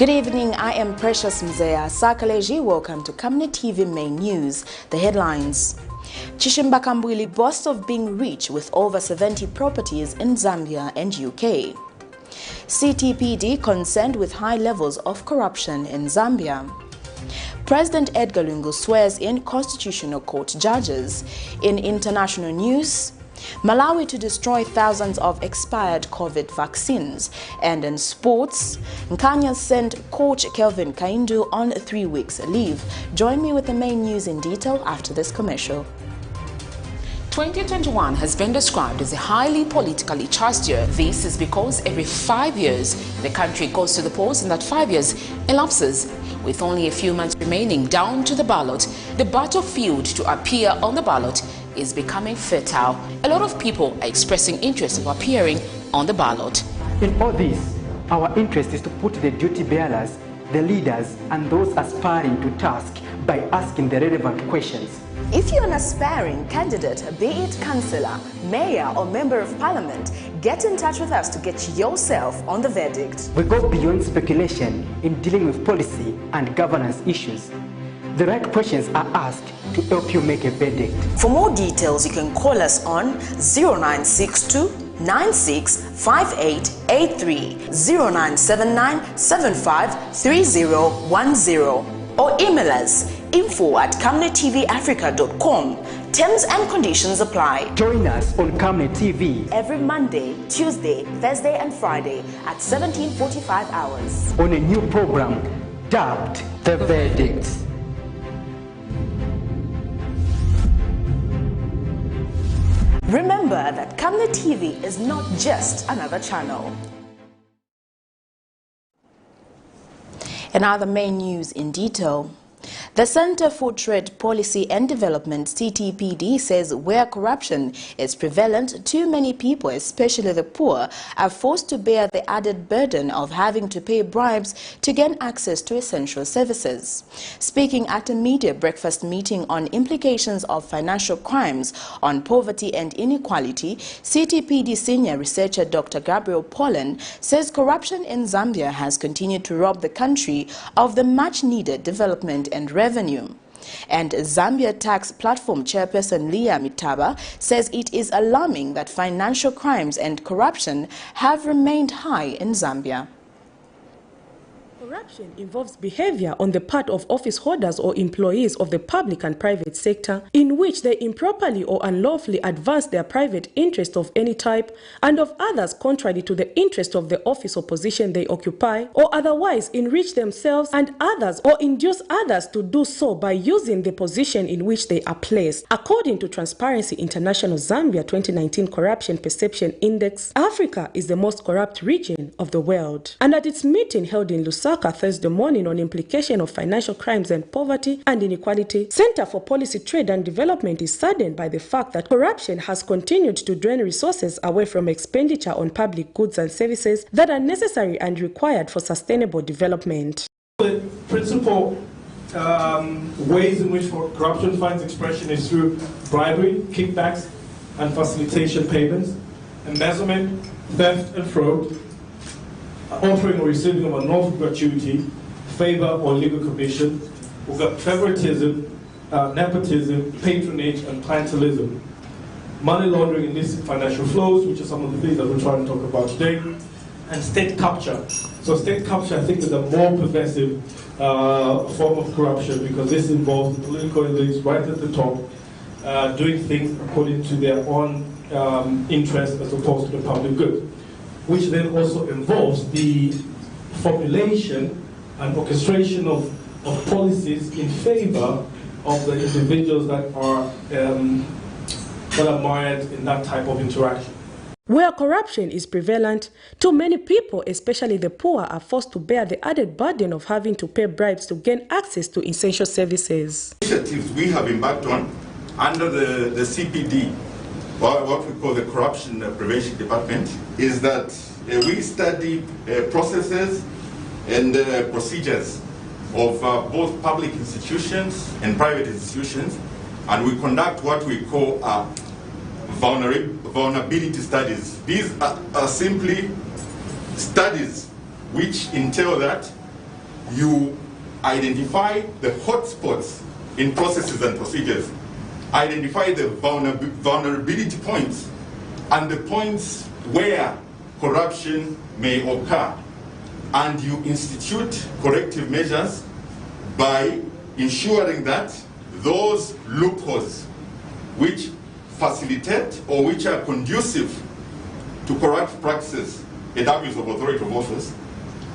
Good evening, I am Precious Mzea Sakaleji. Welcome to Camnet TV Main News. The headlines. CHISHIMBA KAMBWILI boasts of being rich with over 70 properties in Zambia and UK. CTPD concerned with high levels of corruption in Zambia. President EDGAR LUNGU swears in Constitutional Court judges. In international news, Malawi to destroy thousands of expired COVID vaccines. And in sports, Nkana sent coach KELVIN KAINDU on 3 weeks leave. Join me with the main news in detail after this commercial. 2021 has been described as a highly politically charged year. This is because every 5 years the country goes to the polls, and that 5 years elapses with only a few months remaining down to the ballot. The battlefield to appear on the ballot is becoming fertile. A lot of people are expressing interest of appearing on the ballot. In all this, our interest is to put the duty bearers, the leaders, and those aspiring to task by asking the relevant questions. If you're an aspiring candidate, be it councillor, mayor, or member of parliament, get in touch with us to get yourself on the verdict. We go beyond speculation in dealing with policy and governance issues. The right questions are asked to help you make a verdict. For more details, you can call us on 0962 965883, 0979 753010, or email us info@camnettvafrica.com. Terms and conditions apply. Join us on Camnet TV every Monday, Tuesday, Thursday, and Friday at 17:45 hours on a new program dubbed The Verdict. Remember that Camnet TV is not just another channel. And now the main news in detail. The Center for Trade Policy and Development, CTPD, says where corruption is prevalent, too many people, especially the poor, are forced to bear the added burden of having to pay bribes to gain access to essential services. Speaking at a media breakfast meeting on implications of financial crimes on poverty and inequality, CTPD senior researcher Dr. Gabriel Pollen says corruption in Zambia has continued to rob the country of the much-needed development and revenue. And Zambia Tax Platform chairperson Leah Mitaba says it is alarming that financial crimes and corruption have remained high in Zambia. Corruption involves behavior on the part of office holders or employees of the public and private sector in which they improperly or unlawfully advance their private interest of any type and of others contrary to the interest of the office or position they occupy, or otherwise enrich themselves and others or induce others to do so by using the position in which they are placed. According to Transparency International Zambia 2019 Corruption Perception Index, Africa is the most corrupt region of the world. And at its meeting held in Lusaka Thursday morning on implication of financial crimes and poverty and inequality, Center for Policy, Trade and Development is saddened by the fact that corruption has continued to drain resources away from expenditure on public goods and services that are necessary and required for sustainable development. The principal ways in which corruption finds expression is through bribery, kickbacks, and facilitation payments, embezzlement, theft and fraud, offering or receiving of an unlawful gratuity, favor or legal commission. We've got favoritism, nepotism, patronage, and clientelism. Money laundering, illicit financial flows, which are some of the things that we're trying to talk about today, and state capture. So state capture, I think, is a more pervasive form of corruption because this involves political elites right at the top doing things according to their own interest as opposed to the public good, which then also involves the formulation and orchestration of policies in favor of the individuals that are mired in that type of interaction. Where corruption is prevalent, too many people, especially the poor, are forced to bear the added burden of having to pay bribes to gain access to essential services. Initiatives we have embarked on under the CPD, what we call the Corruption Prevention Department, is that we study processes and procedures of both public institutions and private institutions, and we conduct what we call vulnerability studies. These are simply studies which entail that you identify the hotspots in processes and procedures, identify the vulnerability points and the points where corruption may occur, and you institute corrective measures by ensuring that those loopholes which facilitate or which are conducive to corrupt practices and abuse of authority of office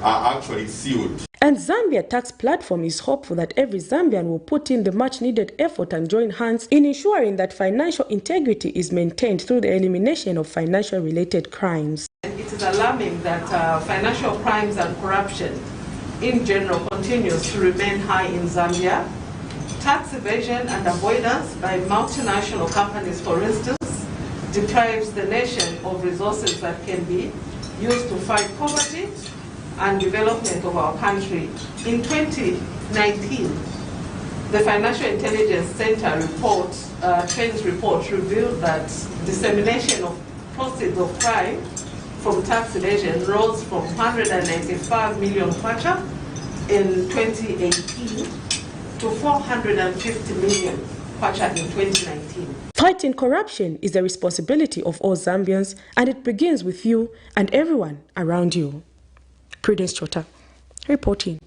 are actually sealed. And Zambia Tax Platform is hopeful that every Zambian will put in the much-needed effort and join hands in ensuring that financial integrity is maintained through the elimination of financial-related crimes. It is alarming that financial crimes and corruption in general continues to remain high in Zambia. Tax evasion and avoidance by multinational companies, for instance, deprives the nation of resources that can be used to fight poverty and development of our country. In 2019, the Financial Intelligence Center report, trends report revealed that dissemination of proceeds of crime from tax evasion rose from 195 million kwacha in 2018 to 450 million kwacha in 2019. Fighting corruption is the responsibility of all Zambians, and it begins with you and everyone around you. Prudence Chota, reporting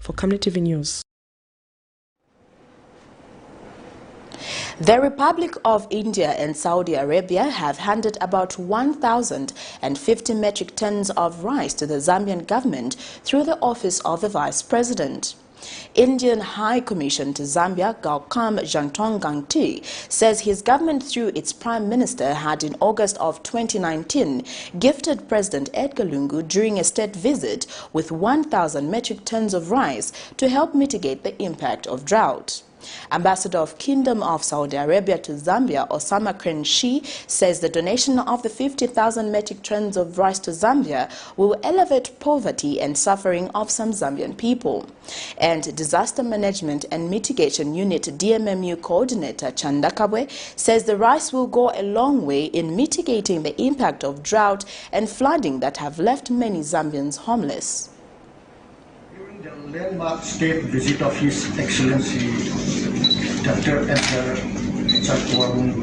for Camnet TV News. The Republic of India and Saudi Arabia have handed about 1,050 metric tons of rice to the Zambian government through the office of the Vice President. Indian High Commission to Zambia, Gaukam Jantongangti, says his government through its Prime Minister had in August of 2019 gifted President Edgar Lungu during a state visit with 1,000 metric tons of rice to help mitigate the impact of drought. Ambassador of Kingdom of Saudi Arabia to Zambia, Osama Krenshi, says the donation of the 50,000 metric tons of rice to Zambia will elevate poverty and suffering of some Zambian people. And Disaster Management and Mitigation Unit DMMU Coordinator Chandakabwe says the rice will go a long way in mitigating the impact of drought and flooding that have left many Zambians homeless. The landmark state visit of His Excellency Dr. Edgar Lungu,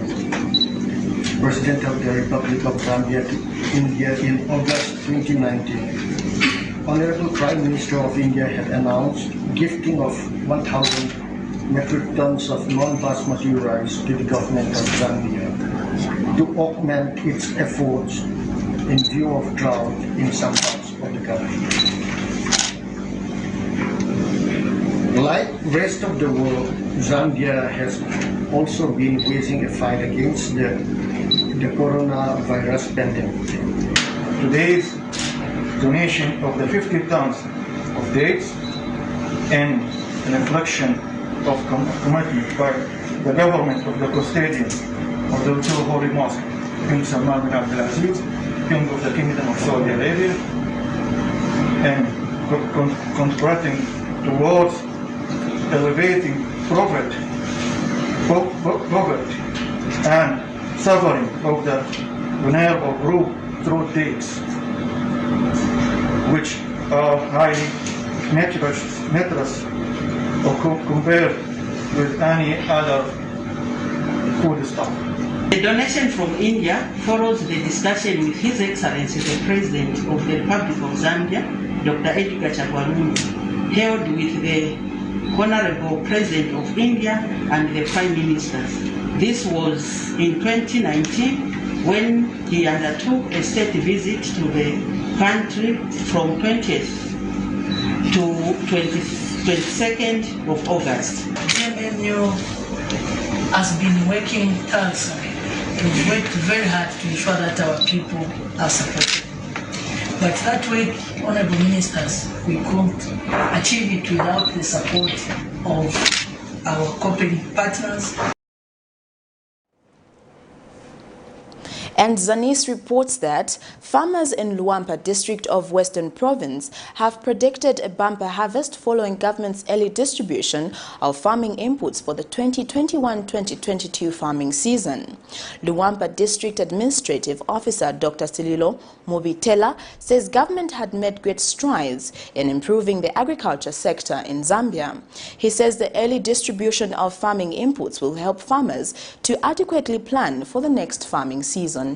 President of the Republic of Zambia to India in August 2019, Honorable Prime Minister of India had announced gifting of 1,000 metric tons of non-basmati rice to the government of Zambia to augment its efforts in view of drought in some parts of the country. Like the rest of the world, Zambia has also been waging a fight against the coronavirus pandemic. Today's donation of the 50 tons of dates and an inflection of commitment by the government of the custodians of the two holy mosques, King Salman bin Abdulaziz, King of the Kingdom of Saudi Arabia, and contributing towards elevating poverty and suffering of the vulnerable group through dates, which are highly nutritious or compared with any other foodstuff. The donation from India follows the discussion with His Excellency the President of the Republic of Zambia, Dr. Edgar Lungu, held with the Honorable President of India and the Prime Ministers. This was in 2019 when he undertook a state visit to the country from 20th to 22nd of August. MMU has been working tirelessly. We've worked very hard to ensure that our people are supported. But that way, Honorable Ministers, we couldn't achieve it without the support of our cooperative partners. And Zanis reports that farmers in Luampa district of Western Province have predicted a bumper harvest following government's early distribution of farming inputs for the 2021-2022 farming season. Luampa District Administrative Officer Dr. Sililo Mobitela says government had made great strides in improving the agriculture sector in Zambia. He says the early distribution of farming inputs will help farmers to adequately plan for the next farming season.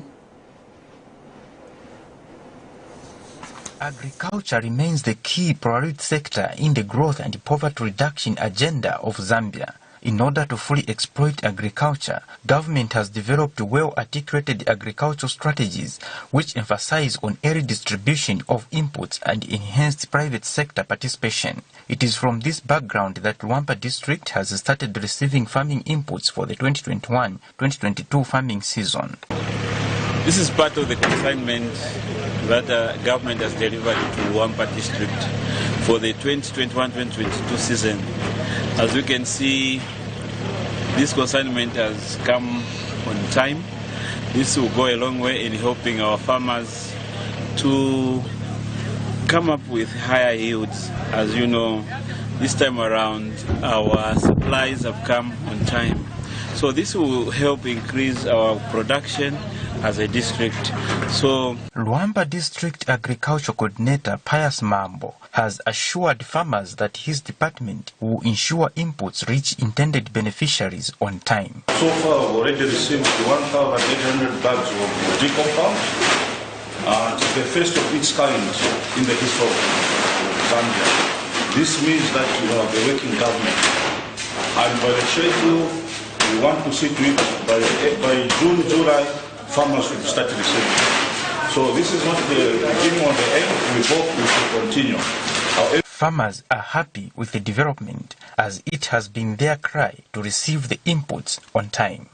Agriculture remains the key priority sector in the growth and poverty reduction agenda of Zambia. In order to fully exploit agriculture, government has developed well-articulated agricultural strategies which emphasize on early distribution of inputs and enhanced private sector participation. It is from this background that Luampa district has started receiving farming inputs for the 2021-2022 farming season. This is part of the consignment that government has delivered to Luampa district for the 2021-2022 season. As you can see, this consignment has come on time. This will go a long way in helping our farmers to come up with higher yields. As you know, this time around our supplies have come on time. So this will help increase our production as a district. So Luampa District Agriculture Coordinator Pius Mambo has assured farmers that his department will ensure inputs reach intended beneficiaries on time. So far we've already received 1,800 bags of decompound. It's the first of its kind in the history of Zambia. This means that we have a working government. And by the schedule, we want to see to it by June, July, farmers will start receiving. So this is not the beginning of the end. We hope we will continue. Farmers are happy with the development as it has been their cry to receive the inputs on time.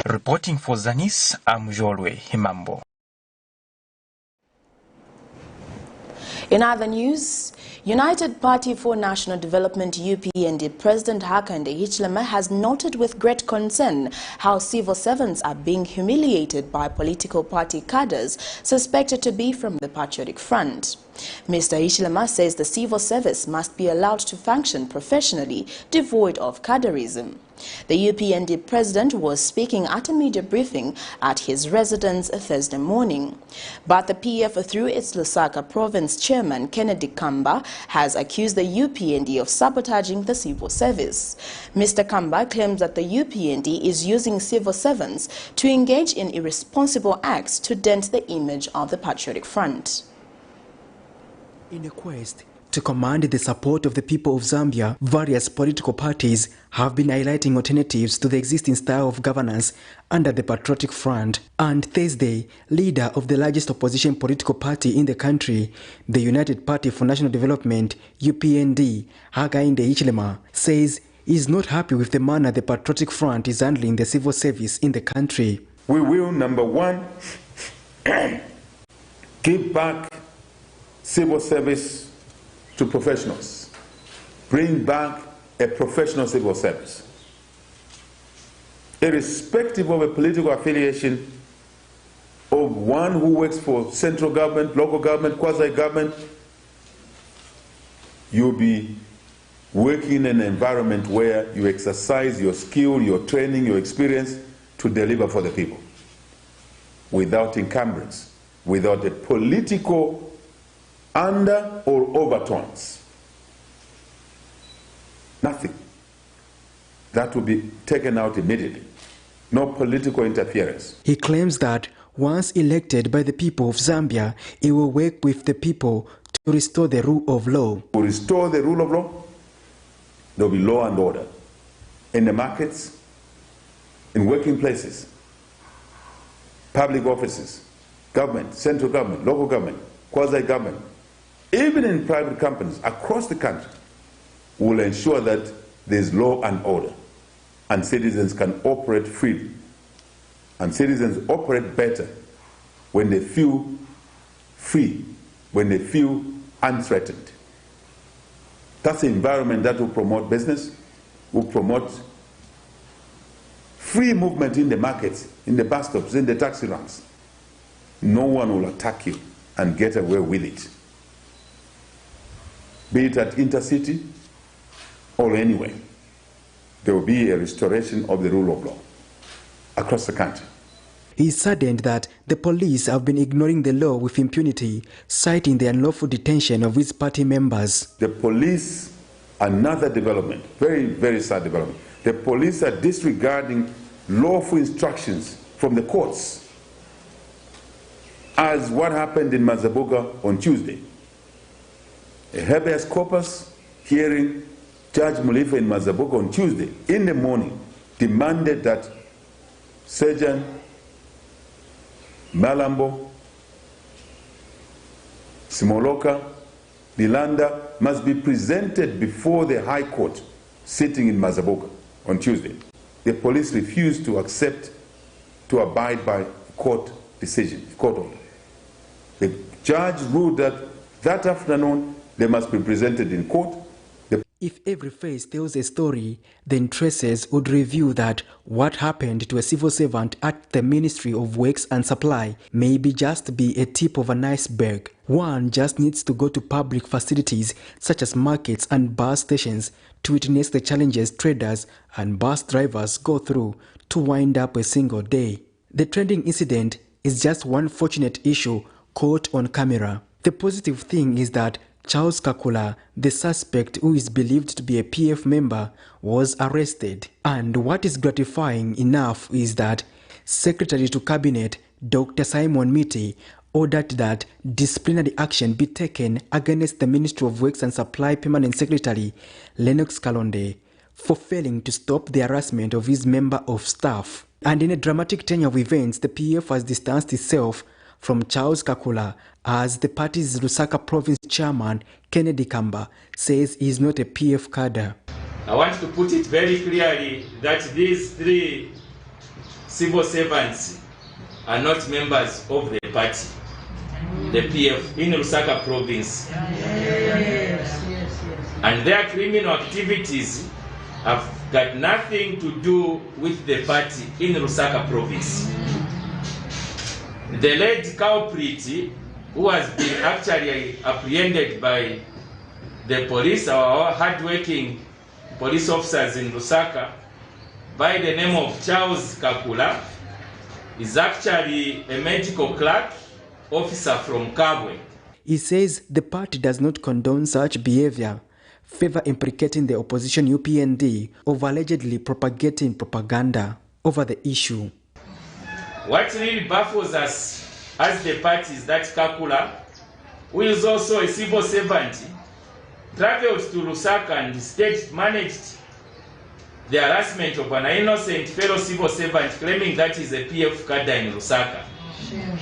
Reporting for Zanis, I'm Jolwe Himambo. In other news, United Party for National Development UPND President Hakainde Hichilema has noted with great concern how civil servants are being humiliated by political party cadres suspected to be from the Patriotic Front. Mr. Hichilema says the civil service must be allowed to function professionally, devoid of cadreism. The UPND president was speaking at a media briefing at his residence Thursday morning. But the PF, through its Lusaka province chairman Kennedy Kamba, has accused the UPND of sabotaging the civil service. Mr. Kamba claims that the UPND is using civil servants to engage in irresponsible acts to dent the image of the Patriotic Front. In a quest to command the support of the people of Zambia, various political parties have been highlighting alternatives to the existing style of governance under the Patriotic Front. And Thursday, leader of the largest opposition political party in the country, the United Party for National Development, UPND, Hakainde Hichilema, says he is not happy with the manner the Patriotic Front is handling the civil service in the country. We will, number one, give back civil service to professionals. Bring back a professional civil service. Irrespective of a political affiliation of one who works for central government, local government, quasi-government, you'll be working in an environment where you exercise your skill, your training, your experience to deliver for the people without encumbrance, without a political under or overtones. Nothing. That will be taken out immediately. No political interference. He claims that once elected by the people of Zambia, he will work with the people to restore the rule of law. To restore the rule of law, there will be law and order in the markets, in working places, public offices, government, central government, local government, quasi-government, even in private companies across the country, will ensure that there's law and order. and citizens can operate freely. And citizens operate better when they feel free, when they feel unthreatened. That's the environment that will promote business, will promote free movement in the markets, in the bus stops, in the taxi ranks. No one will attack you and get away with it. Be it at intercity or anywhere, there will be a restoration of the rule of law across the country. He is saddened that the police have been ignoring the law with impunity, citing the unlawful detention of his party members. The police, another development, very, very sad development. The police are disregarding lawful instructions from the courts, as what happened in Mazabuga on Tuesday. A habeas corpus hearing, Judge Mulifa in Mazabuga on Tuesday in the morning demanded that Surgeon Malambo, Simoloka, Dilanda must be presented before the High Court sitting in Mazabuga on Tuesday. The police refused to accept, to abide by court decision, court order. The judge ruled that afternoon they must be presented in court. If every face tells a story, then traces would reveal that what happened to a civil servant at the Ministry of Works and Supply may just be a tip of an iceberg. One just needs to go to public facilities such as markets and bus stations to witness the challenges traders and bus drivers go through to wind up a single day. The trending incident is just one fortunate issue caught on camera. The positive thing is that Charles Kakula, the suspect who is believed to be a PF member, was arrested. And what is gratifying enough is that Secretary to Cabinet Dr. Simon Miti ordered that disciplinary action be taken against the Ministry of Works and Supply Permanent Secretary Lennox Kalonde for failing to stop the harassment of his member of staff. And in a dramatic turn of events, the PF has distanced itself from Charles Kakula, as the party's Lusaka province chairman, Kennedy Kamba, says he is not a PF cadre. I want to put it very clearly that these three civil servants are not members of the party, the PF, in Lusaka province. And their criminal activities have got nothing to do with the party in Lusaka province. The lead culprit, who has been actually apprehended by the police, our hard-working police officers in Lusaka, by the name of Charles Kakula, is actually a medical clerk officer from Kabwe. He says the party does not condone such behavior, further implicating the opposition UPND of allegedly propagating propaganda over the issue. What really baffles us as the party is that Kakula, who is also a civil servant, traveled to Lusaka and managed the harassment of an innocent fellow civil servant claiming that he's a PF cadre in Lusaka.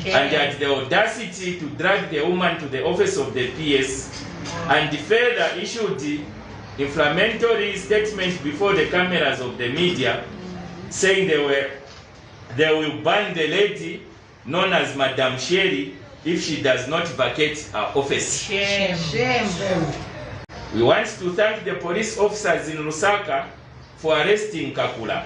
And had the audacity to drag the woman to the office of the PS and further issued the inflammatory statement before the cameras of the media saying they will ban the lady known as Madame Sherry if she does not vacate her office. Shame. Shame. We want to thank the police officers in Lusaka for arresting Kakula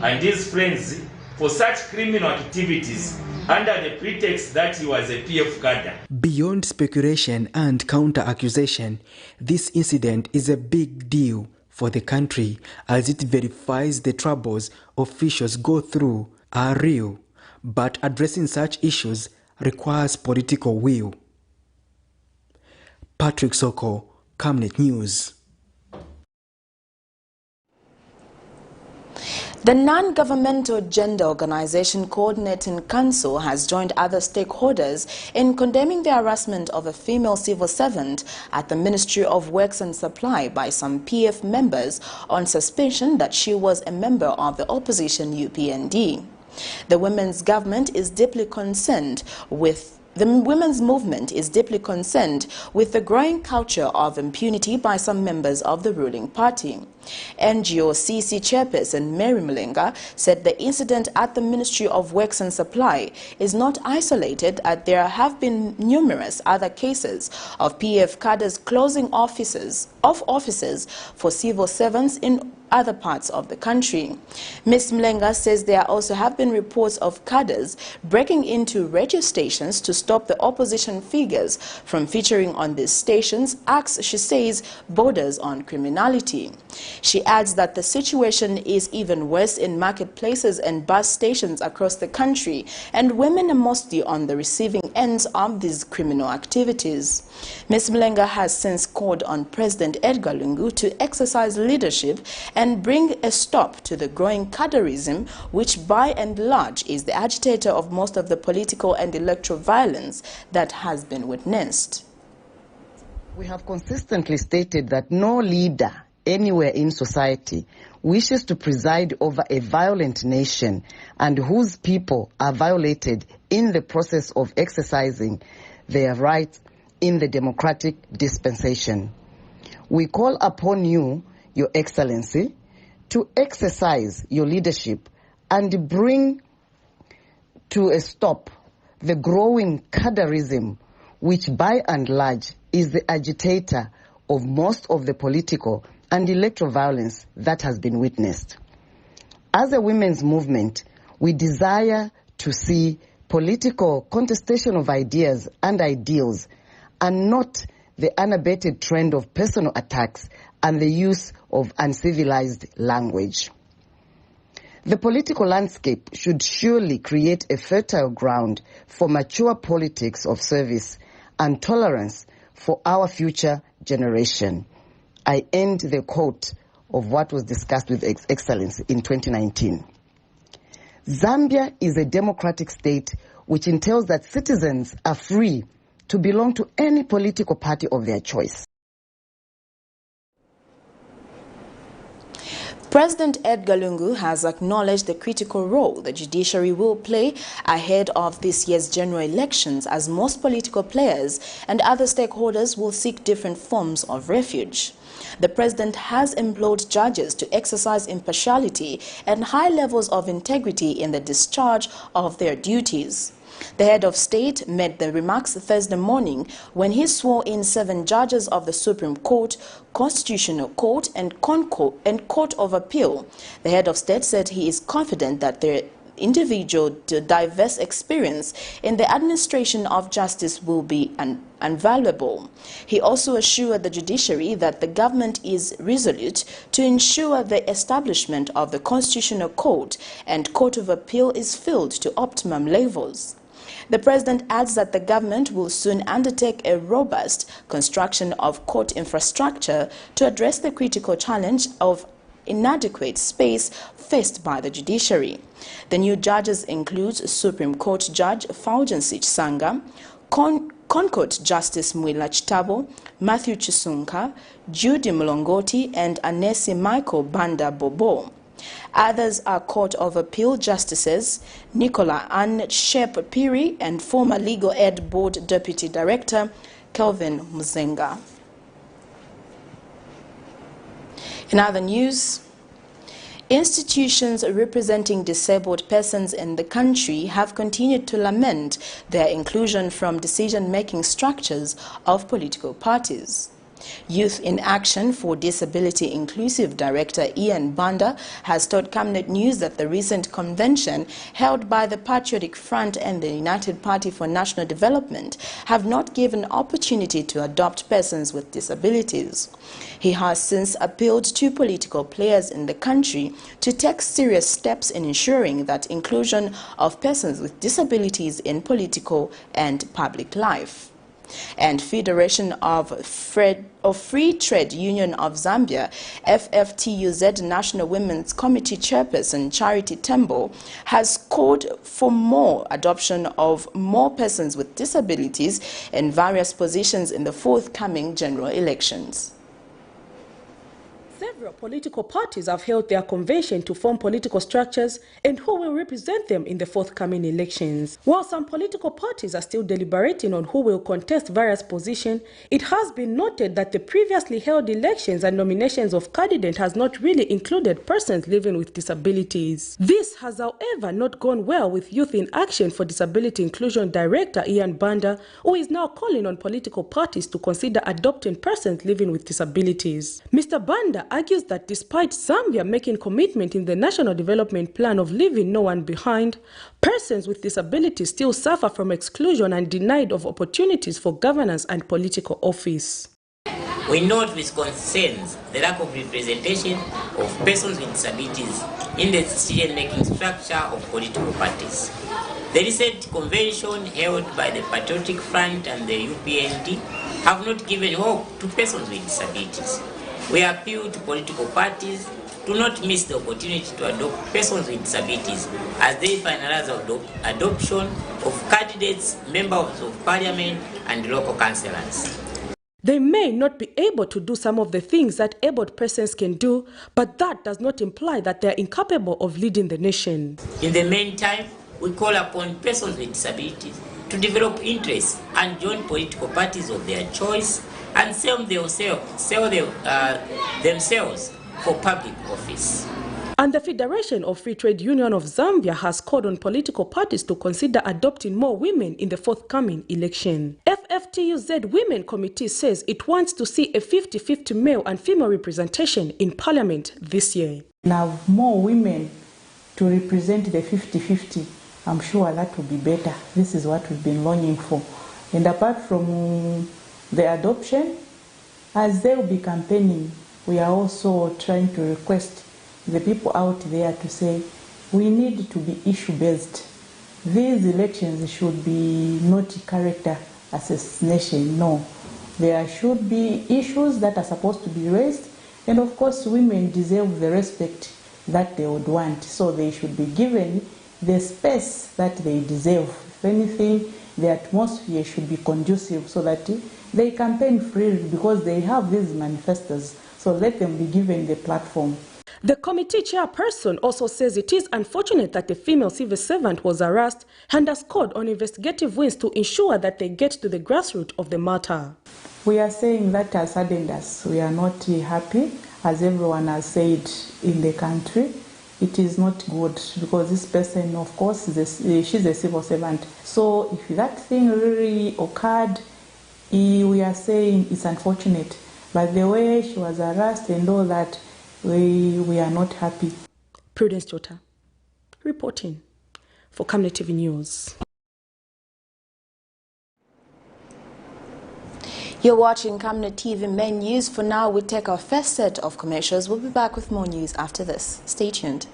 and his friends for such criminal activities under the pretext that he was a PF cadre. Beyond speculation and counter-accusation, this incident is a big deal for the country as it verifies the troubles officials go through are real, but addressing such issues requires political will. Patrick Soko, Camnet News. The non-governmental gender organization Coordinating Council has joined other stakeholders in condemning the harassment of a female civil servant at the Ministry of Works and Supply by some PF members on suspicion that she was a member of the opposition UPND. The women's government is deeply concerned with The women's movement is deeply concerned with the growing culture of impunity by some members of the ruling party. NGO-CC chairperson Mary Mlenga said the incident at the Ministry of Works and Supply is not isolated, as there have been numerous other cases of PF cadres closing offices for civil servants in other parts of the country. Ms. Mlenga says there also have been reports of cadres breaking into radio stations to stop the opposition figures from featuring on these stations, acts she says borders on criminality. She adds that the situation is even worse in marketplaces and bus stations across the country, and women are mostly on the receiving ends of these criminal activities. Ms. Mlenga has since called on President Edgar Lungu to exercise leadership and bring a stop to the growing cadreism, which by and large is the agitator of most of the political and electoral violence that has been witnessed. We have consistently stated that no leader anywhere in society wishes to preside over a violent nation and whose people are violated in the process of exercising their rights in the democratic dispensation. We call upon you, Your Excellency, to exercise your leadership and bring to a stop the growing cadreism, which by and large is the agitator of most of the political and electoral violence that has been witnessed. As a women's movement, we desire to see political contestation of ideas and ideals, and not the unabated trend of personal attacks and the use of uncivilized language. The political landscape should surely create a fertile ground for mature politics of service and tolerance for our future generation. I end the quote of what was discussed with Excellency in 2019. Zambia is a democratic state, which entails that citizens are free to belong to any political party of their choice. President Edgar Lungu has acknowledged the critical role the judiciary will play ahead of this year's general elections, as most political players and other stakeholders will seek different forms of refuge. The president has implored judges to exercise impartiality and high levels of integrity in the discharge of their duties. The head of state made the remarks Thursday morning when he swore in 7 judges of the Supreme Court, Constitutional Court and Court of Appeal. The head of state said he is confident that their individual diverse experience in the administration of justice will be invaluable. He also assured the judiciary that the government is resolute to ensure the establishment of the Constitutional Court and Court of Appeal is filled to optimum levels. The president adds that the government will soon undertake a robust construction of court infrastructure to address the critical challenge of inadequate space faced by the judiciary. The new judges include Supreme Court Judge Fulgency Sanga, Concourt Justice Mwila Chitabo, Matthew Chisunka, Judy Mlongoti and Anesi Michael Banda Bobo. Others are Court of Appeal Justices Nicola Ann Shep Piri and former Legal Aid Board Deputy Director KELVIN Muzenga. In other news, institutions representing disabled persons in the country have continued to lament their inclusion from decision-making structures of political parties. Youth in Action for Disability Inclusive Director Ian Banda has told Camnet News that the recent convention held by the Patriotic Front and the United Party for National Development have not given opportunity to adopt persons with disabilities. He has since appealed to political players in the country to take serious steps in ensuring that inclusion of persons with disabilities in political and public life. And Federation of Free Trade Union of Zambia, FFTUZ National Women's Committee Chairperson Charity Tembo has called for more adoption of more persons with disabilities in various positions in the forthcoming general elections. Several political parties have held their convention to form political structures and who will represent them in the forthcoming elections. While some political parties are still deliberating on who will contest various positions, it has been noted that the previously held elections and nominations of candidates has not really included persons living with disabilities. This has, however, not gone well with Youth in Action for Disability Inclusion Director Ian Banda, who is now calling on political parties to consider adopting persons living with disabilities. Mr. Banda argues that despite Zambia making commitment in the National Development Plan of leaving no one behind, persons with disabilities still suffer from exclusion and denied of opportunities for governance and political office. We note with concerns the lack of representation of persons with disabilities in the decision-making structure of political parties. The recent convention held by the Patriotic Front and the UPND have not given hope to persons with disabilities. We appeal to political parties to not miss the opportunity to adopt persons with disabilities as they finalize adoption of candidates, members of parliament, and local councillors. They may not be able to do some of the things that abled persons can do, but that does not imply that they are incapable of leading the nation. In the meantime, we call upon persons with disabilities to develop interests and join political parties of their choice and sell themselves for public office. And the Federation of Free Trade Union of Zambia has called on political parties to consider adopting more women in the forthcoming election. FFTUZ Women Committee says it wants to see a 50-50 male and female representation in Parliament this year. Now more women to represent the 50-50, I'm sure that will be better. This is what we've been longing for. And apart from the adoption, as they will be campaigning, we are also trying to request the people out there to say we need to be issue-based. These elections should be not character assassination, no. There should be issues that are supposed to be raised, and of course women deserve the respect that they would want, so they should be given the space that they deserve. If anything, the atmosphere should be conducive so that they campaign freely because they have these manifestos, so let them be given the platform. The committee chairperson also says it is unfortunate that a female civil servant was harassed and has called on investigative wings to ensure that they get to the grassroots of the matter. We are saying that has saddened us. We are not happy, as everyone has said in the country. It is not good because this person, of course, she's a civil servant. So if that thing really occurred, we are saying it's unfortunate. But the way she was harassed and all that, we are not happy. Prudence Jota, reporting for Camnet TV News. You're watching Camnet TV Main News. For now, we take our first set of commercials. We'll be back with more news after this. Stay tuned.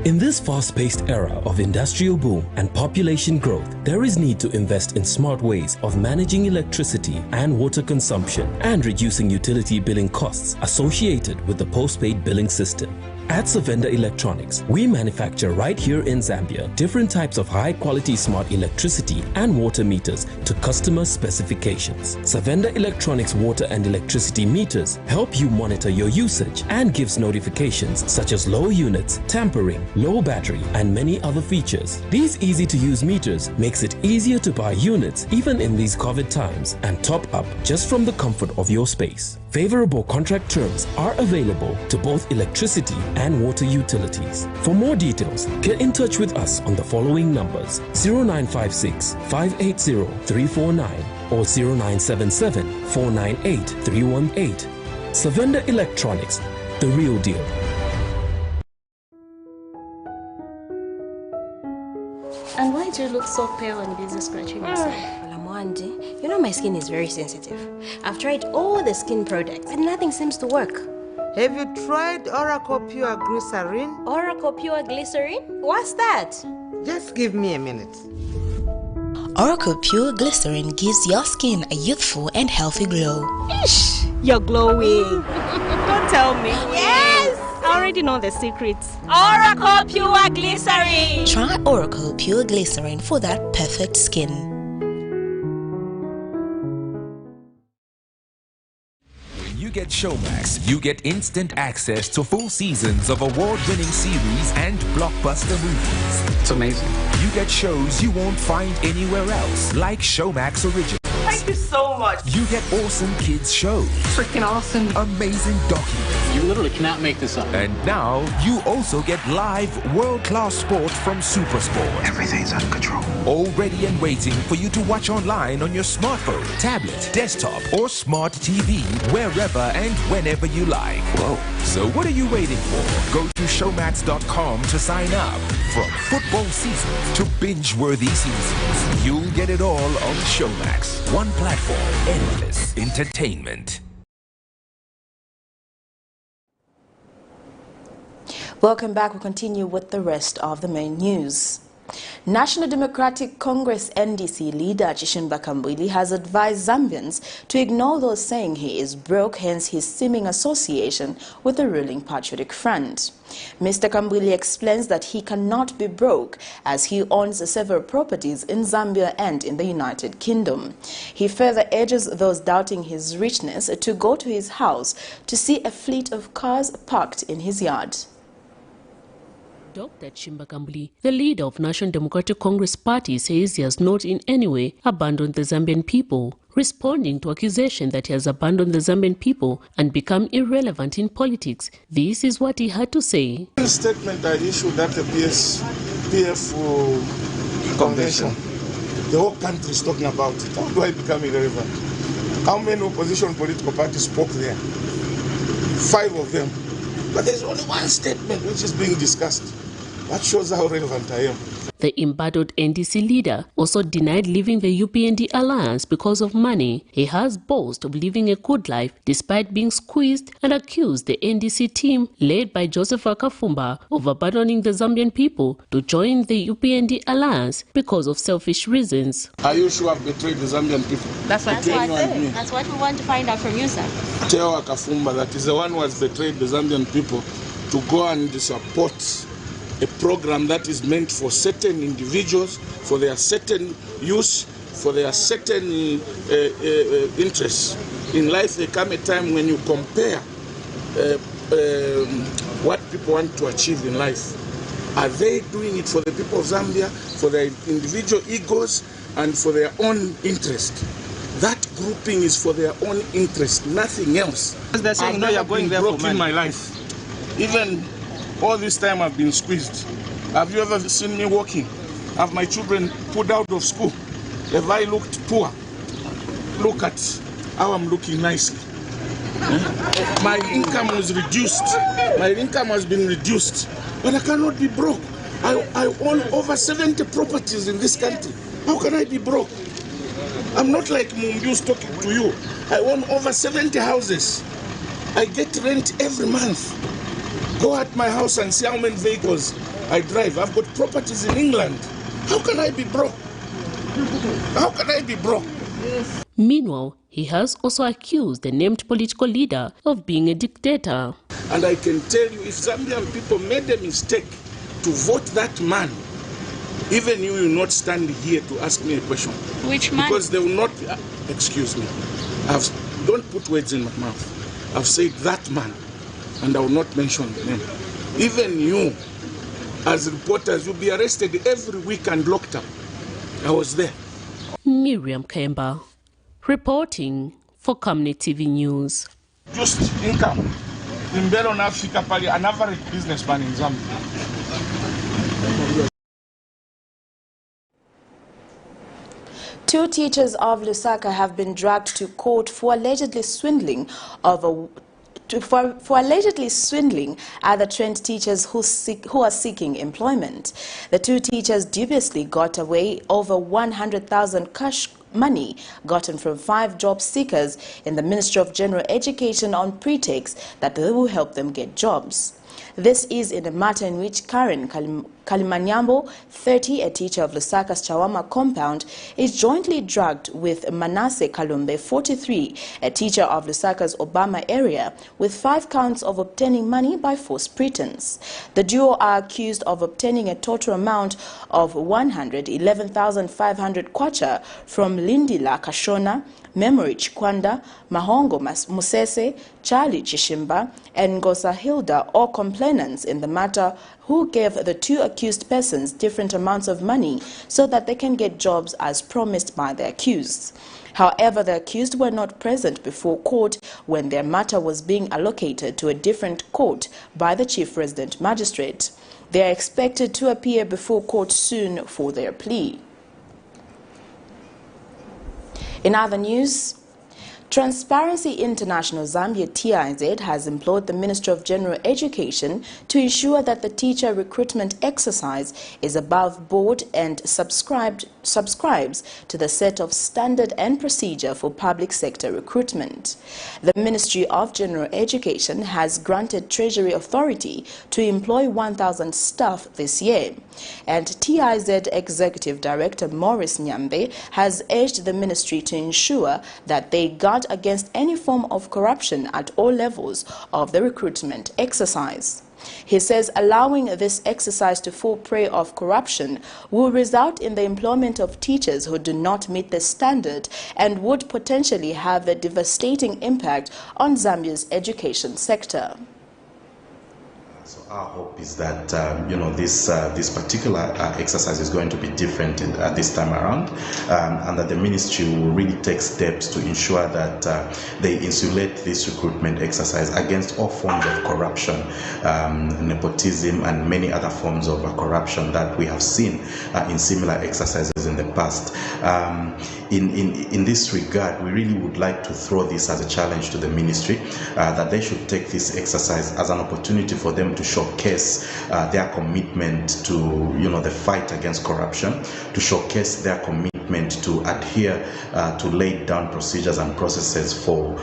In this fast-paced era of industrial boom and population growth, there is need to invest in smart ways of managing electricity and water consumption and reducing utility billing costs associated with the postpaid billing system. At Savenda Electronics, we manufacture right here in Zambia different types of high-quality smart electricity and water meters to customer specifications. Savenda Electronics water and electricity meters help you monitor your usage and gives notifications such as low units, tampering, low battery, and many other features. These easy-to-use meters makes it easier to buy units even in these COVID times and top up just from the comfort of your space. Favorable contract terms are available to both electricity and water utilities. For more details, get in touch with us on the following numbers: 0956 580 349 or 0977 498 318. Savenda Electronics, the real deal. And why do you look so pale and busy scratching yourself? You know my skin is very sensitive. I've tried all the skin products and nothing seems to work. Have you tried Oracle Pure Glycerin? Oracle Pure Glycerin? What's that? Just give me a minute. Oracle Pure Glycerin gives your skin a youthful and healthy glow. Ish, you're glowing. Don't tell me. Yes! I already know the secrets. Oracle Pure Glycerin! Try Oracle Pure Glycerin for that perfect skin. get Showmax, you get instant access to full seasons of award-winning series and blockbuster movies. It's amazing. You get shows you won't find anywhere else, like Showmax Originals. Thank you so much. You get awesome kids shows. Freaking awesome. Amazing documentaries. You literally cannot make this up. And now, you also get live world-class sport from Supersport. Everything's under control. All ready and waiting for you to watch online on your smartphone, tablet, desktop, or smart TV, wherever and whenever you like. Whoa. So what are you waiting for? Go to showmax.com to sign up. From football season to binge-worthy seasons, you'll get it all on Showmax. One platform, endless entertainment. Welcome back. We'll continue with the rest of the main news. National Democratic Congress NDC leader CHISHIMBA KAMBWILI has advised Zambians to ignore those saying he is broke, hence his seeming association with the ruling Patriotic Front. Mr. KAMBWILI explains that he cannot be broke as he owns several properties in Zambia and in the United Kingdom. He further urges those doubting his richness to go to his house to see a fleet of cars parked in his yard. Dr. CHISHIMBA KAMBWILI, the leader of National Democratic Congress Party, says he has not in any way abandoned the Zambian people, responding to accusation that he has abandoned the Zambian people and become irrelevant in politics. This is what he had to say. The statement I issued at the PF convention, the whole country is talking about it. How do I become irrelevant? How many opposition political parties spoke there? 5 of them. But there's only one statement which is being discussed. That shows how relevant I am. The embattled NDC leader also denied leaving the UPND alliance because of money. He has boasted of living a good life despite being squeezed and accused the NDC team led by Joseph Akafumba of abandoning the Zambian people to join the UPND alliance because of selfish reasons. Are you sure I've betrayed the Zambian people? That's what I said. That's what we want to find out from you, sir. Tell Akafumba that is the one who has betrayed the Zambian people to go and support a program that is meant for certain individuals, for their certain use, for their certain interests. In life, there comes a time when you compare what people want to achieve in life. Are they doing it for the people of Zambia, for their individual egos, and for their own interest? That grouping is for their own interest, nothing else. They're saying, no, you're going there for money. In my life. Even all this time I've been squeezed. Have you ever seen me walking? Have my children put out of school? Have I looked poor? Look at how I'm looking nicely. My income was reduced. My income has been reduced. But I cannot be broke. I own over 70 properties in this country. How can I be broke? I'm not like Mumbius talking to you. I own over 70 houses. I get rent every month. Go at my house and see how many vehicles I drive. I've got properties in England. How can I be broke? How can I be broke? Meanwhile, he has also accused the named political leader of being a dictator. And I can tell you, if Zambian people made a mistake to vote that man, even you will not stand here to ask me a question. Which man? Because they will not be, excuse me, don't put words in my mouth. I've said that man. And I will not mention the name. Even you, as reporters, you'll be arrested every week and locked up. I was there. Miriam Kemba, reporting for Camnet TV News. Just income. In Beron Africa, an average businessman in Zambia. 2 teachers of Lusaka have been dragged to court for allegedly swindling other trained teachers who are seeking employment. The 2 teachers dubiously got away over 100,000 cash money gotten from 5 job seekers in the Ministry of General Education on pretext that they will help them get jobs. This is in a matter in which Karen Kalimanyambo, 30, a teacher of Lusaka's Chawama compound, is jointly dragged with Manasseh Kalumbe, 43, a teacher of Lusaka's Obama area, with 5 counts of obtaining money by false pretense. The duo are accused of obtaining a total amount of 111,500 kwacha from Lindila Kashona, Memory Chikwanda, Mahongo Musese, Charlie CHISHIMBA, and Ngosa Hilda, all complainants in the matter, who gave the two accused persons different amounts of money so that they can get jobs as promised by the accused. However, the accused were not present before court when their matter was being allocated to a different court by the Chief Resident Magistrate. They are expected to appear before court soon for their plea. In other news, Transparency International Zambia TIZ has implored the Ministry of General Education to ensure that the teacher recruitment exercise is above board and subscribes to the set of standard and procedure for public sector recruitment. The Ministry of General Education has granted Treasury Authority to employ 1,000 staff this year, and TIZ Executive Director Maurice Nyambe has urged the ministry to ensure that they guard against any form of corruption at all levels of the recruitment exercise. He says allowing this exercise to fall prey of corruption will result in the employment of teachers who do not meet the standard and would potentially have a devastating impact on Zambia's education sector. So our hope is that this particular exercise is going to be different this time around, and that the ministry will really take steps to ensure that they insulate this recruitment exercise against all forms of corruption, nepotism, and many other forms of corruption that we have seen in similar exercises in the past. In this regard, we really would like to throw this as a challenge to the ministry, that they should take this exercise as an opportunity for them to showcase their commitment to the fight against corruption, to showcase their commitment to adhere to laid down procedures and processes for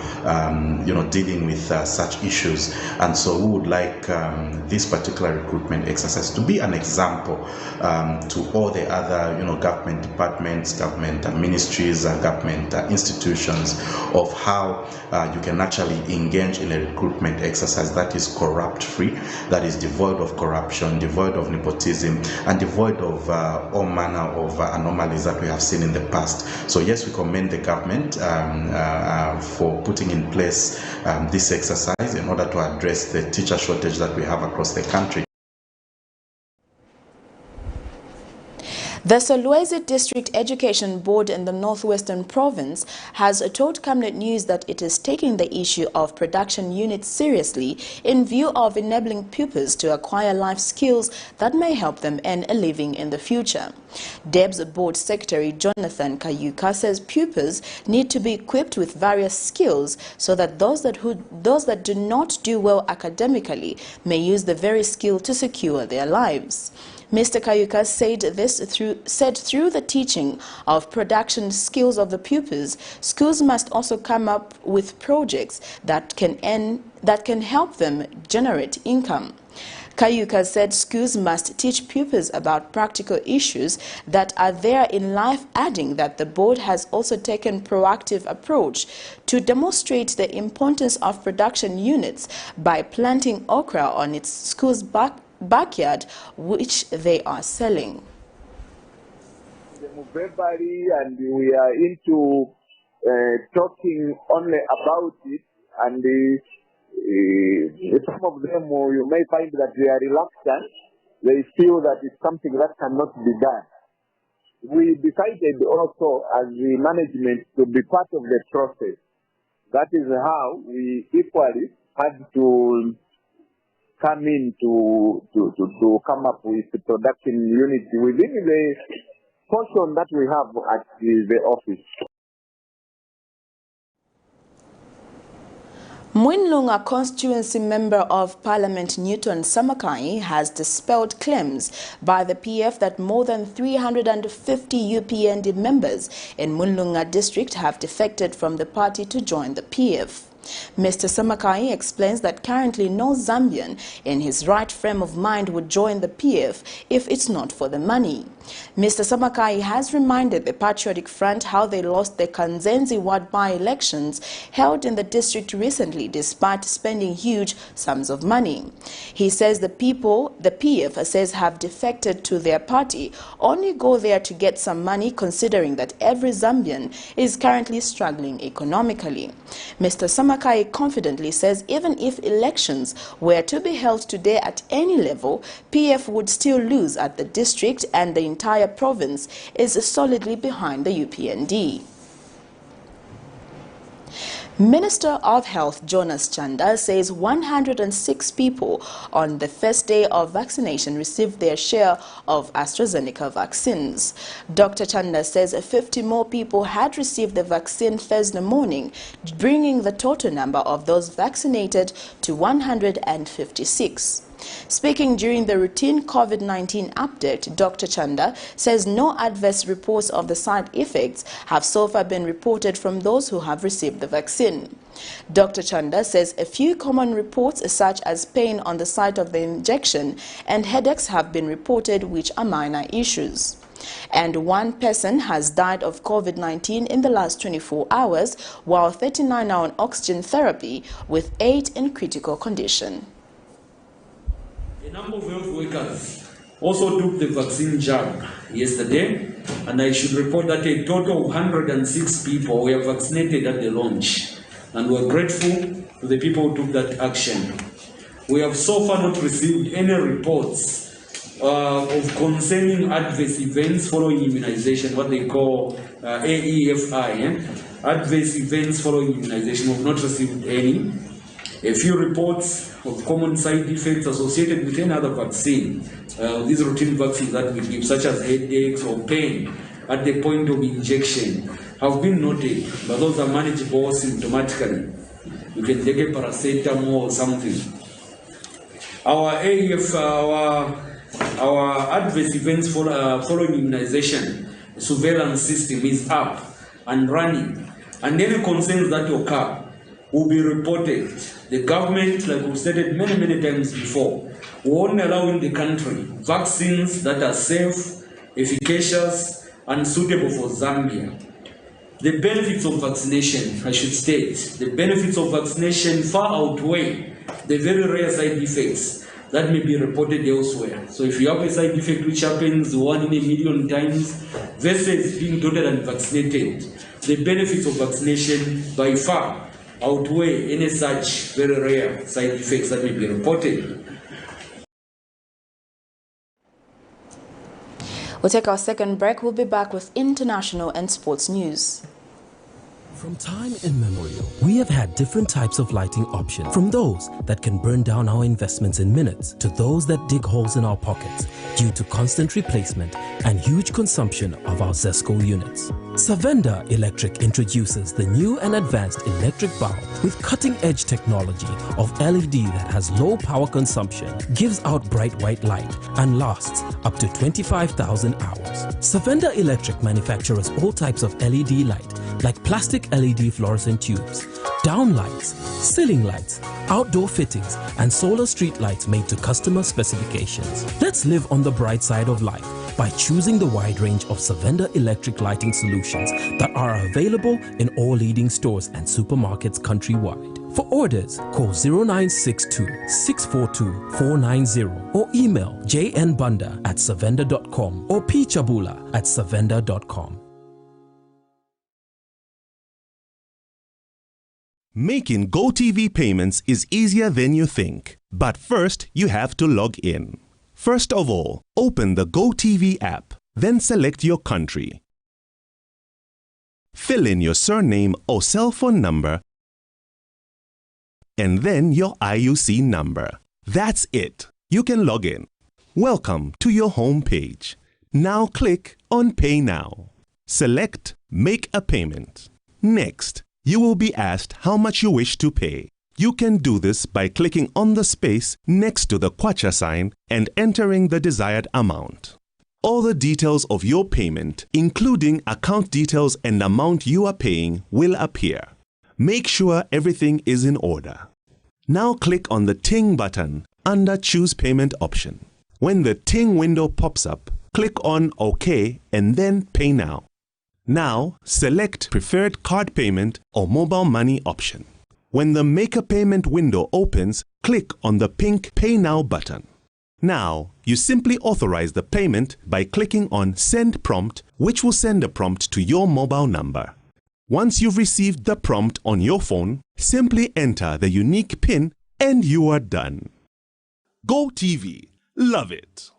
dealing with such issues. And so we would like this particular recruitment exercise to be an example to all the other government departments, government ministries, government institutions of how you can actually engage in a recruitment exercise that is corrupt free, that is devoid of corruption, devoid of nepotism, and devoid of all manner of anomalies that we have seen in the past. So yes, we commend the government for putting in place this exercise in order to address the teacher shortage that we have across the country. The Solwezi District Education Board in the Northwestern Province has told Camnet News that it is taking the issue of production units seriously in view of enabling pupils to acquire life skills that may help them earn a living in the future. DEB's Board Secretary Jonathan Kayuka says pupils need to be equipped with various skills so that those that do not do well academically may use the very skill to secure their lives. Mr. Kayuka said through the teaching of production skills of the pupils, schools must also come up with projects that can help them generate income. Kayuka said schools must teach pupils about practical issues that are there in life, adding that the board has also taken proactive approach to demonstrate the importance of production units by planting okra on its school's backyard, which they are selling. And we are into talking only about it, and some of them you may find that they are reluctant. They feel that it's something that cannot be done. We decided also as the management to be part of the process. That is how we equally had to come in to come up with the production unit within the portion that we have at the office. Mwinlunga constituency member of Parliament Newton Samakai has dispelled claims by the PF that more than 350 UPND members in Mwinlunga district have defected from the party to join the PF. Mr. Samakai explains that currently no Zambian in his right frame of mind would join the PF if it's not for the money. Mr. Samakai has reminded the Patriotic Front how they lost the Kanzenzi ward by-elections held in the district recently despite spending huge sums of money. He says the PF says have defected to their party only go there to get some money, considering that every Zambian is currently struggling economically. Mr. Samakai confidently says even if elections were to be held today at any level, PF would still lose at the district and the entire province is solidly behind the UPND. Minister of Health Jonas Chanda says 106 people on the first day of vaccination received their share of AstraZeneca vaccines. Dr. Chanda says 50 more people had received the vaccine Thursday morning, bringing the total number of those vaccinated to 156. Speaking during the routine COVID-19 update, Dr. Chanda says no adverse reports of the side effects have so far been reported from those who have received the vaccine. Dr. Chanda says a few common reports such as pain on the site of the injection and headaches have been reported, which are minor issues. And one person has died of COVID-19 in the last 24 hours, while 39 are on oxygen therapy, with 8 in critical condition. A number of health workers also took the vaccine jab yesterday, and I should report that a total of 106 people were vaccinated at the launch, and we're grateful to the people who took that action. We have so far not received any reports of concerning adverse events following immunization, what they call AEFI, adverse events following immunization. We have not received any. A few reports of common side effects associated with any other vaccine, these routine vaccines that we give, such as headaches or pain at the point of injection, have been noted, but those are manageable symptomatically. You can take a paracetamol or something. Our our adverse events following immunization surveillance system is up and running, and any concerns that occur will be reported. The government, like we've stated many times before, will only allow in the country vaccines that are safe, efficacious, and suitable for Zambia. The benefits of vaccination, I should state, the benefits of vaccination far outweigh the very rare side effects that may be reported elsewhere. So if you have a side effect which happens 1 in a million times versus being totally unvaccinated, the benefits of vaccination by far outweigh any such very rare side effects that may be reported. We'll take our second break. We'll be back with international and sports news. From time immemorial, we have had different types of lighting options, from those that can burn down our investments in minutes to those that dig holes in our pockets due to constant replacement and huge consumption of our ZESCO units. Savenda Electric introduces the new and advanced electric bulb with cutting-edge technology of LED that has low power consumption, gives out bright white light, and lasts up to 25,000 hours. Savenda Electric manufactures all types of LED light, like plastic LED fluorescent tubes, down lights, ceiling lights, outdoor fittings, and solar street lights made to customer specifications. Let's live on the bright side of life by choosing the wide range of Savenda electric lighting solutions that are available in all leading stores and supermarkets countrywide. For orders, call 0962-642-490 or email jnbunda@savenda.com or pchabula@savenda.com. Making GoTV payments is easier than you think, but first you have to log in. First of all, open the GoTV app, then select your country. Fill in your surname or cell phone number, and then your IUC number. That's it. You can log in. Welcome to your home page. Now click on Pay Now. Select Make a Payment. Next, you will be asked how much you wish to pay. You can do this by clicking on the space next to the kwacha sign and entering the desired amount. All the details of your payment, including account details and amount you are paying, will appear. Make sure everything is in order. Now click on the Ting button under Choose Payment option. When the Ting window pops up, click on OK and then Pay Now. Now, select Preferred Card Payment or Mobile Money option. When the Make a Payment window opens, click on the pink Pay Now button. Now, you simply authorize the payment by clicking on Send Prompt, which will send a prompt to your mobile number. Once you've received the prompt on your phone, simply enter the unique PIN and you are done. Go TV. Love it.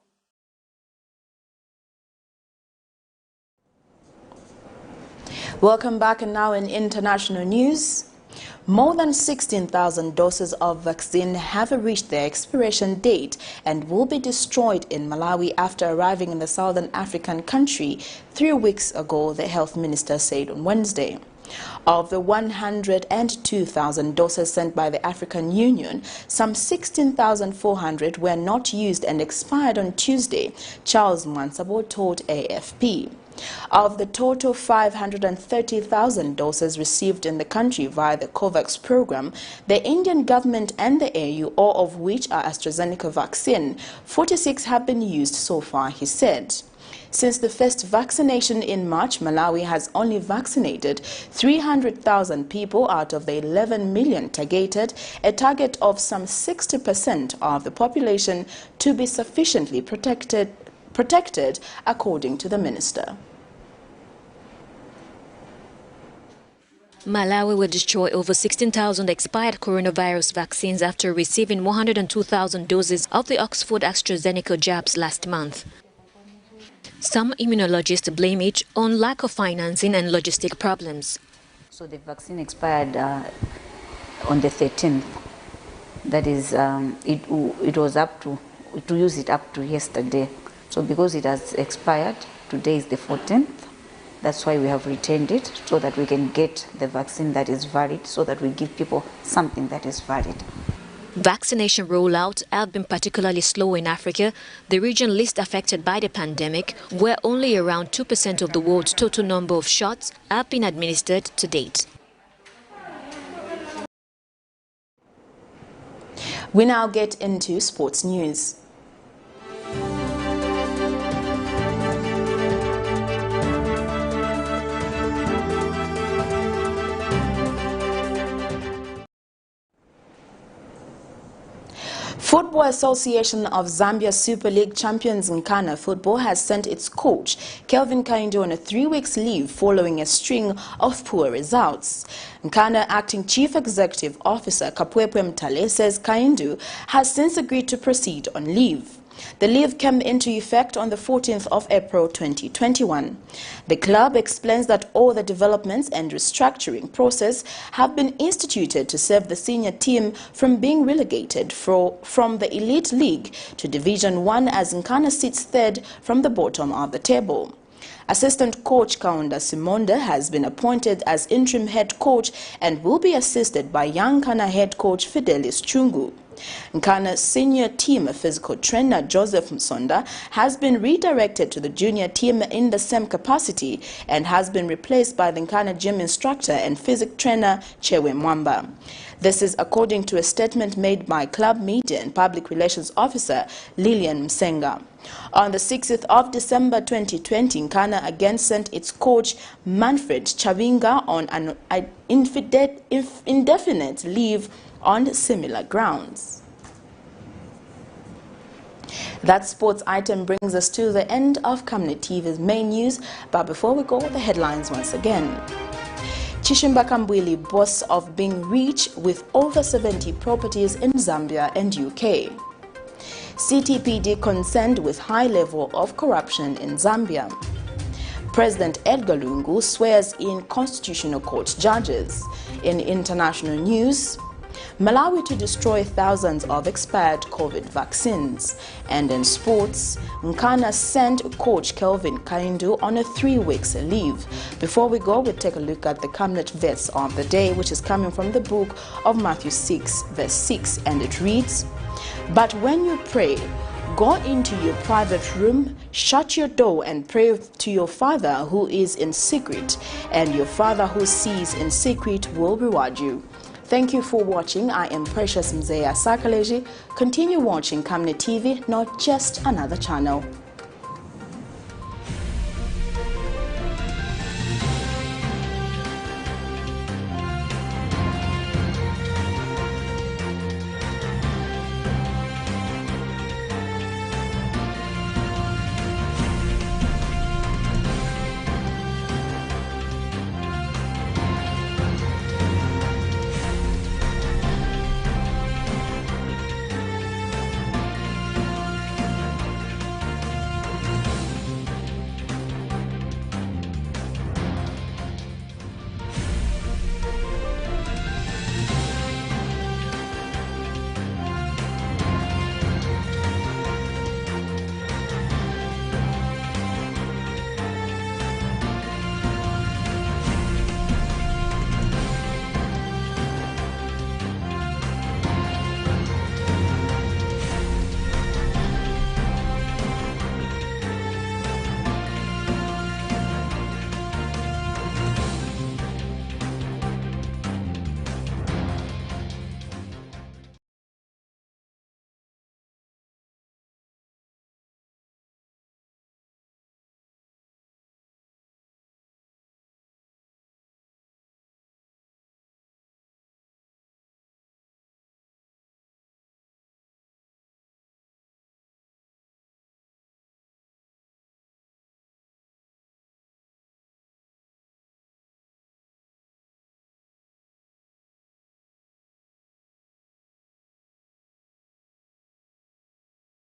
Welcome back, and now in international news. More than 16,000 doses of vaccine have reached their expiration date and will be destroyed in Malawi after arriving in the southern African country 3 weeks ago, the health minister said on Wednesday. Of the 102,000 doses sent by the African Union, some 16,400 were not used and expired on Tuesday, Charles Mansabo told AFP. Of the total 530,000 doses received in the country via the COVAX program, the Indian government and the AU, all of which are AstraZeneca vaccine, 46 have been used so far, he said. Since the first vaccination in March, Malawi has only vaccinated 300,000 people out of the 11 million targeted, a target of some 60% of the population to be sufficiently protected, according to the minister. Malawi will destroy over 16,000 expired coronavirus vaccines after receiving 102,000 doses of the Oxford AstraZeneca jabs last month. Some immunologists blame it on lack of financing and logistic problems. So the vaccine expired on the 13th. That is, it was up to use it up to yesterday. So because it has expired, today is the 14th. That's why we have retained it, so that we can get the vaccine that is valid, so that we give people something that is valid. Vaccination rollouts have been particularly slow in Africa, the region least affected by the pandemic, where only around 2% of the world's total number of shots have been administered to date. We now get into sports news. Football Association of Zambia Super League champions Nkana football has sent its coach, KELVIN, on a 3-week leave following a string of poor results. Nkana acting chief executive officer Kapwepwe Mtale says KAINDU has since agreed to proceed on leave. The leave came into effect on the 14th of April 2021. The club explains that all the developments and restructuring process have been instituted to save the senior team from being relegated from the Elite League to Division 1 as Nkana sits third from the bottom of the table. Assistant coach Kaunda Simonda has been appointed as interim head coach and will be assisted by young Nkana head coach Fidelis Chungu. Nkana's senior team physical trainer Joseph Msonda has been redirected to the junior team in the same capacity and has been replaced by the Nkana gym instructor and physics trainer Chewe Mwamba. This is according to a statement made by club media and public relations officer Lillian Msenga. On the 6th of December 2020, Nkana again sent its coach Manfred Chavinga on an indefinite leave on similar grounds. That sports item brings us to the end of Camnet TV's main news, but before we go, the headlines once again. CHISHIMBA KAMBWILI boasts of being rich with over 70 properties in Zambia and UK. CTPD concerned with high level of corruption in Zambia. President EDGAR LUNGU swears in Constitutional Court judges. In international news, Malawi to destroy thousands of expired COVID vaccines. And in sports, Nkana sent coach KELVIN on a 3-week leave. Before we go, we'll take a look at the Camnet verse of the day, which is coming from the book of Matthew 6, verse 6, and it reads, "But when you pray, Go into your private room, shut your door and pray to your Father who is in secret, and your Father who sees in secret will reward you. Thank you for watching. I am Precious Mzeya Sakaleji. Continue watching Camnet TV, not just another channel.